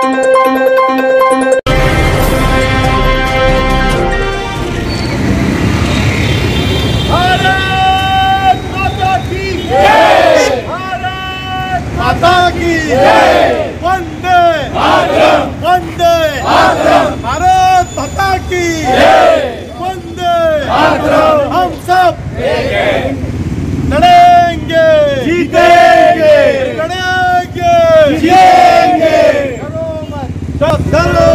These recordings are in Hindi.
हम सब लड़ेंगे, जीतेंगे, लड़ेंगे, जीतेंगे। डरो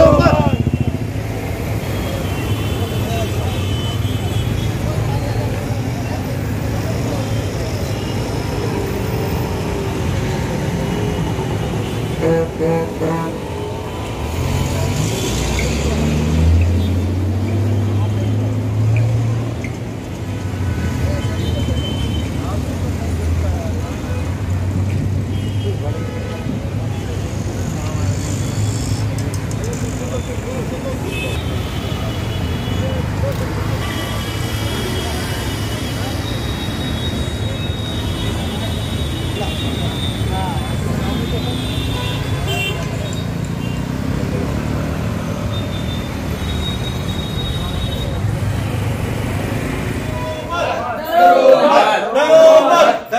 मत।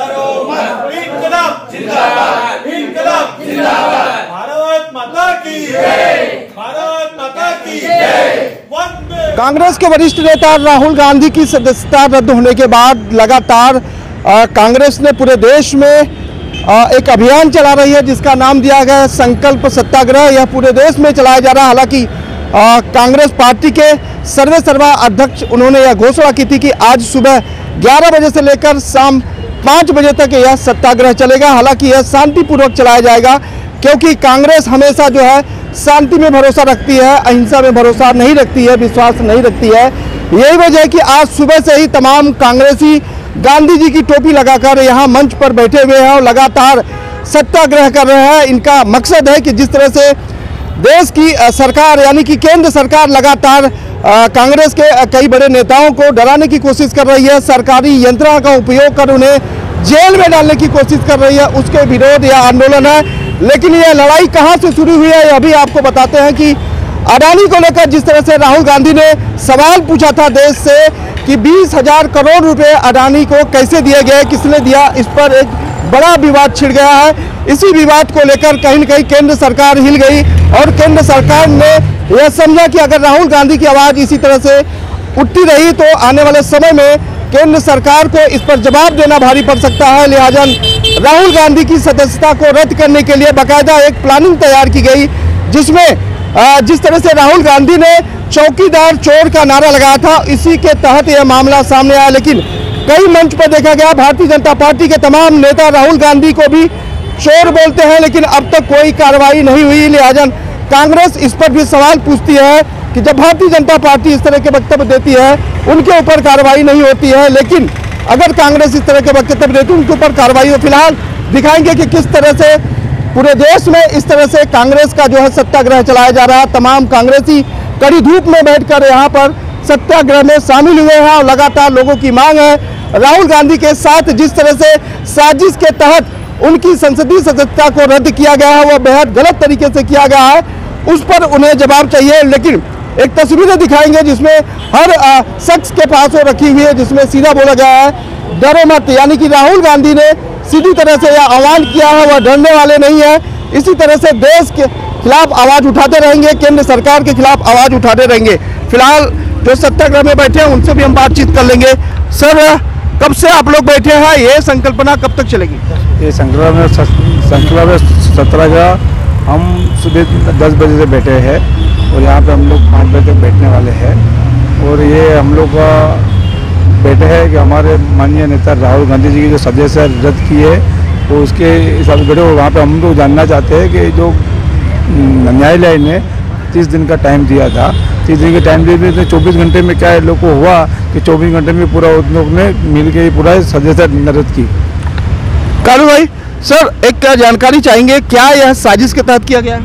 भारत माता की जय, भारत माता की जय। कांग्रेस के वरिष्ठ नेता राहुल गांधी की सदस्यता रद्द होने के बाद लगातार कांग्रेस ने पूरे देश में एक अभियान चला रही है, जिसका नाम दिया गया है संकल्प सत्याग्रह। यह पूरे देश में चलाया जा रहा है। हालांकि कांग्रेस पार्टी के सर्वेसर्वा अध्यक्ष उन्होंने यह घोषणा की थी कि आज सुबह 11 बजे से लेकर शाम 5 बजे तक यह सत्याग्रह चलेगा। हालांकि यह शांतिपूर्वक चलाया जाएगा, क्योंकि कांग्रेस हमेशा जो है शांति में भरोसा रखती है, अहिंसा में भरोसा नहीं रखती है, विश्वास नहीं रखती है। यही वजह है कि आज सुबह से ही तमाम कांग्रेसी गांधी जी की टोपी लगाकर यहाँ मंच पर बैठे हुए हैं और लगातार सत्याग्रह कर रहे हैं। इनका मकसद है कि जिस तरह से देश की सरकार यानी कि केंद्र सरकार लगातार कांग्रेस के कई बड़े नेताओं को डराने की कोशिश कर रही है, सरकारी यंत्रणा का उपयोग कर उन्हें जेल में डालने की कोशिश कर रही है, उसके विरोध या आंदोलन है। लेकिन यह लड़ाई कहां से शुरू हुई है, अभी आपको बताते हैं कि अडानी को लेकर जिस तरह से राहुल गांधी ने सवाल पूछा था देश से कि 20,000 करोड़ रुपए अडानी को कैसे दिए गए, किसने दिया, इस पर एक बड़ा विवाद छिड़ गया है। इसी विवाद को लेकर कहीं न कहीं केंद्र सरकार हिल गई और केंद्र सरकार ने यह समझा कि अगर राहुल गांधी की आवाज़ इसी तरह से उठती रही तो आने वाले समय में केंद्र सरकार को इस पर जवाब देना भारी पड़ सकता है। लिहाजा राहुल गांधी की सदस्यता को रद्द करने के लिए बाकायदा एक प्लानिंग तैयार की गई, जिसमें जिस तरह से राहुल गांधी ने चौकीदार चोर का नारा लगाया था, इसी के तहत यह मामला सामने आया। लेकिन कई मंच पर देखा गया भारतीय जनता पार्टी के तमाम नेता राहुल गांधी को भी चोर बोलते हैं, लेकिन अब तक कोई कार्रवाई नहीं हुई। लिहाजा कांग्रेस इस पर भी सवाल पूछती है कि जब भारतीय जनता पार्टी इस तरह के वक्तव्य देती है उनके ऊपर कार्रवाई नहीं होती है, लेकिन अगर कांग्रेस इस तरह के वक्तव्य देती है उनके ऊपर कार्रवाई हो। फिलहाल दिखाएंगे कि किस तरह से पूरे देश में इस तरह से कांग्रेस का जो है सत्याग्रह चलाया जा रहा है। तमाम कांग्रेसी कड़ी धूप में बैठकर यहाँ पर सत्याग्रह में शामिल हुए हैं और लगातार लोगों की मांग है राहुल गांधी के साथ जिस तरह से साजिश के तहत उनकी संसदीय सदस्यता को रद्द किया गया है, वह बेहद गलत तरीके से किया गया है, उस पर उन्हें जवाब चाहिए। लेकिन एक तस्वीरें दिखाएंगे जिसमें हर शख्स के पास वो रखी हुई है, जिसमें सीधा बोला गया है डरो मत, यानी कि राहुल गांधी ने सीधी तरह से यह आह्वान किया है, वह डरने वाले नहीं है। इसी तरह से देश के खिलाफ आवाज उठाते रहेंगे, केंद्र सरकार के खिलाफ आवाज उठाते रहेंगे। फिलहाल जो सत्याग्रह में बैठे हैं उनसे भी हम बातचीत कर लेंगे। सर, कब से आप लोग बैठे हैं, ये संकल्पना कब तक चलेगी? ये संकल्प सत्याग्रह हम सुबह 10 बजे से बैठे हैं और यहाँ पे हम लोग 5 बजे तक बैठने वाले हैं। और ये हम लोग का बैठे हैं कि हमारे माननीय नेता राहुल गांधी जी की जो सदस्यता रद्द की है वो उसके हिसाब से बैठे। वहाँ पे हम लोग जानना चाहते हैं कि जो न्यायालय ने 30 दिन का टाइम दिया था, 30 दिन के टाइम दिए थे, 24 घंटे में क्या लोग को हुआ कि 24 घंटे में पूरा उन लोग ने मिल के पूरा सदस्यता रद्द की। कालू भाई, सर एक जानकारी चाहेंगे, क्या यह साजिश के तहत किया गया?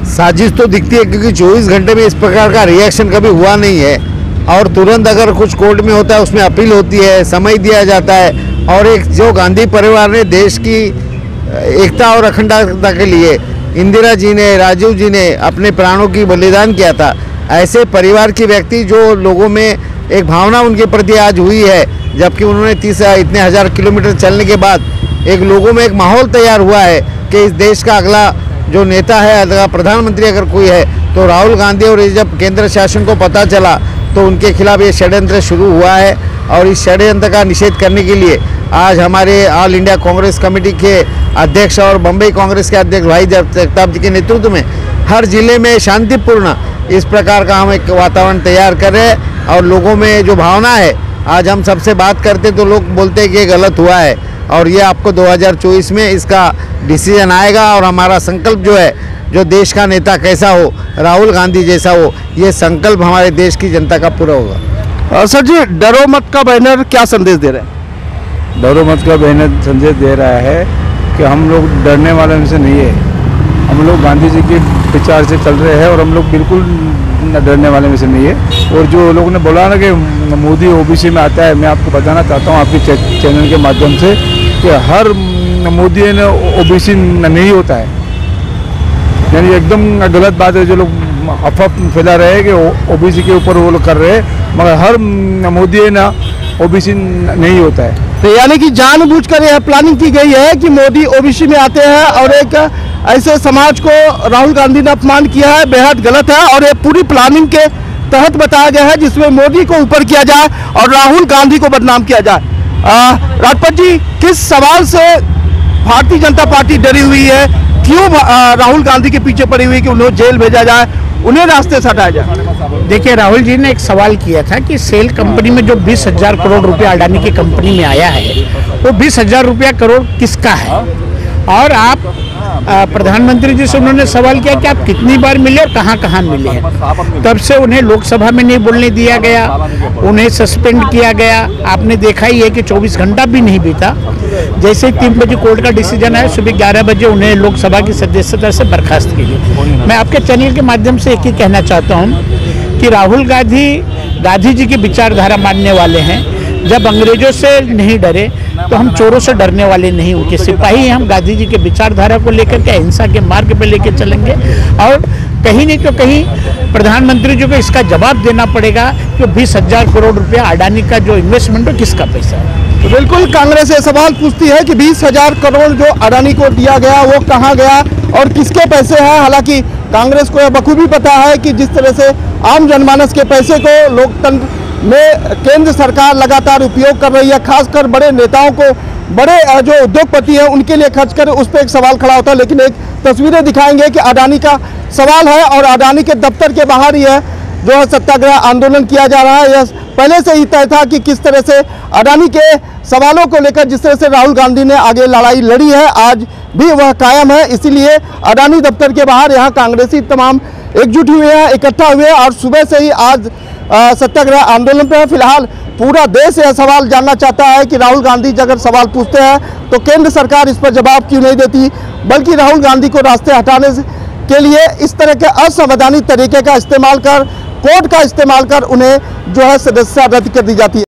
साजिश तो दिखती है क्योंकि 24 घंटे में इस प्रकार का रिएक्शन कभी हुआ नहीं है और तुरंत अगर कुछ कोर्ट में होता है उसमें अपील होती है, समय दिया जाता है। और एक जो गांधी परिवार ने देश की एकता और अखंडता के लिए इंदिरा जी ने, राजीव जी ने अपने प्राणों की बलिदान किया था, ऐसे परिवार के व्यक्ति जो लोगों में एक भावना उनके प्रति आज हुई है, जबकि उन्होंने 30 इतने हज़ार किलोमीटर चलने के बाद एक लोगों में एक माहौल तैयार हुआ है कि इस देश का अगला जो नेता है, अगला प्रधानमंत्री अगर कोई है तो राहुल गांधी। और ये जब केंद्र शासन को पता चला तो उनके खिलाफ ये षड्यंत्र शुरू हुआ है और इस षड्यंत्र का निषेध करने के लिए आज हमारे ऑल इंडिया कांग्रेस कमेटी के अध्यक्ष और बम्बई कांग्रेस के अध्यक्ष भाई जगताप जी के नेतृत्व में हर जिले में शांतिपूर्ण इस प्रकार का हम एक वातावरण तैयार कर रहे हैं। और लोगों में जो भावना है, आज हम सबसे बात करते तो लोग बोलते हैं कि ये गलत हुआ है, और ये आपको 2024 में इसका डिसीजन आएगा। और हमारा संकल्प जो है, जो देश का नेता कैसा हो, राहुल गांधी जैसा हो, ये संकल्प हमारे देश की जनता का पूरा होगा। सर जी, डरो मत का बैनर क्या संदेश दे रहे हैं? डरो मत का बैनर संदेश दे रहा है कि हम लोग डरने वाले में से नहीं है, हम लोग गांधी जी के विचार से चल रहे हैं और हम लोग बिल्कुल डरने वाले में से नहीं है। और जो लोगों ने बोला ना कि मोदी ओबीसी में आता है, मैं आपको बताना चाहता हूँ आपके चैनल के माध्यम से कि हर मोदी ने ओबीसी नहीं होता है, यानी एकदम गलत बात है। जो लोग अफवाह फैला रहे हैं कि ओबीसी के ऊपर वो लोग कर रहे हैं, मगर हर मोदी ना ओबीसी नहीं होता है। तो यानी कि जानबूझकर यह प्लानिंग की गई है कि मोदी ओबीसी में आते हैं और एक ऐसे समाज को राहुल गांधी ने अपमान किया है, बेहद गलत है। और ये पूरी प्लानिंग के तहत बताया गया है जिसमें मोदी को ऊपर किया जाए और राहुल गांधी को बदनाम किया जाए। राजपत जी, किस सवाल से भारतीय जनता पार्टी डरी हुई है? क्यों राहुल गांधी के पीछे पड़ी हुई है कि उन्हें जेल भेजा जाए, उन्हें रास्ते से हटाया जाए? देखिए, राहुल जी ने एक सवाल किया था कि सेल कंपनी में जो 20,000 करोड़ रुपया अडानी की कंपनी में आया है, वो 20,000 करोड़ किसका है? और आप प्रधानमंत्री जी से उन्होंने सवाल किया कि आप कितनी बार मिले और कहाँ कहाँ मिले हैं। तब से उन्हें लोकसभा में नहीं बोलने दिया गया, उन्हें सस्पेंड किया गया। आपने देखा ही है कि 24 घंटा भी नहीं बीता, जैसे ही 3 बजे कोर्ट का डिसीजन आया, सुबह 11 बजे उन्हें लोकसभा की सदस्यता से बर्खास्त कीजिए। मैं आपके चैनल के माध्यम से एक ही कहना चाहता हूँ कि राहुल गांधी जी की विचारधारा मानने वाले हैं। जब अंग्रेजों से नहीं डरे तो हम चोरों से डरने वाले नहीं, उनके सिपाही हैं। हम गांधी जी के विचारधारा को लेकर के अहिंसा के मार्ग पे लेकर चलेंगे और कहीं नहीं तो कहीं प्रधानमंत्री जी को इसका जवाब देना पड़ेगा कि 20,000 करोड़ रुपया अडानी का जो इन्वेस्टमेंट है किसका पैसा है। तो बिल्कुल कांग्रेस ये सवाल पूछती है कि 20,000 करोड़ जो अडानी को दिया गया वो कहाँ गया और किसके पैसे हैं। हालांकि कांग्रेस को यह बखूबी पता है कि जिस तरह से आम जनमानस के पैसे को लोकतंत्र में केंद्र सरकार लगातार उपयोग कर रही है, खासकर बड़े नेताओं को, बड़े जो उद्योगपति हैं उनके लिए खर्च कर, उस पर एक सवाल खड़ा होता है। लेकिन एक तस्वीरें दिखाएंगे कि अडानी का सवाल है और अडानी के दफ्तर के बाहर ही है जो है सत्याग्रह आंदोलन किया जा रहा है। यह पहले से ही तय था कि किस तरह से अडानी के सवालों को लेकर जिस तरह से राहुल गांधी ने आगे लड़ाई लड़ी है, आज भी वह कायम है। इसीलिए अडानी दफ्तर के बाहर यहाँ कांग्रेसी तमाम एकजुट हुए हैं, इकट्ठा हुए हैं और सुबह से ही आज सत्याग्रह आंदोलन पर है। फिलहाल पूरा देश यह सवाल जानना चाहता है कि राहुल गांधी अगर सवाल पूछते हैं तो केंद्र सरकार इस पर जवाब क्यों नहीं देती, बल्कि राहुल गांधी को रास्ते हटाने के लिए इस तरह के असंवैधानिक तरीके का इस्तेमाल कर, कोर्ट का इस्तेमाल कर उन्हें जो है सदस्यता रद्द कर दी जाती है।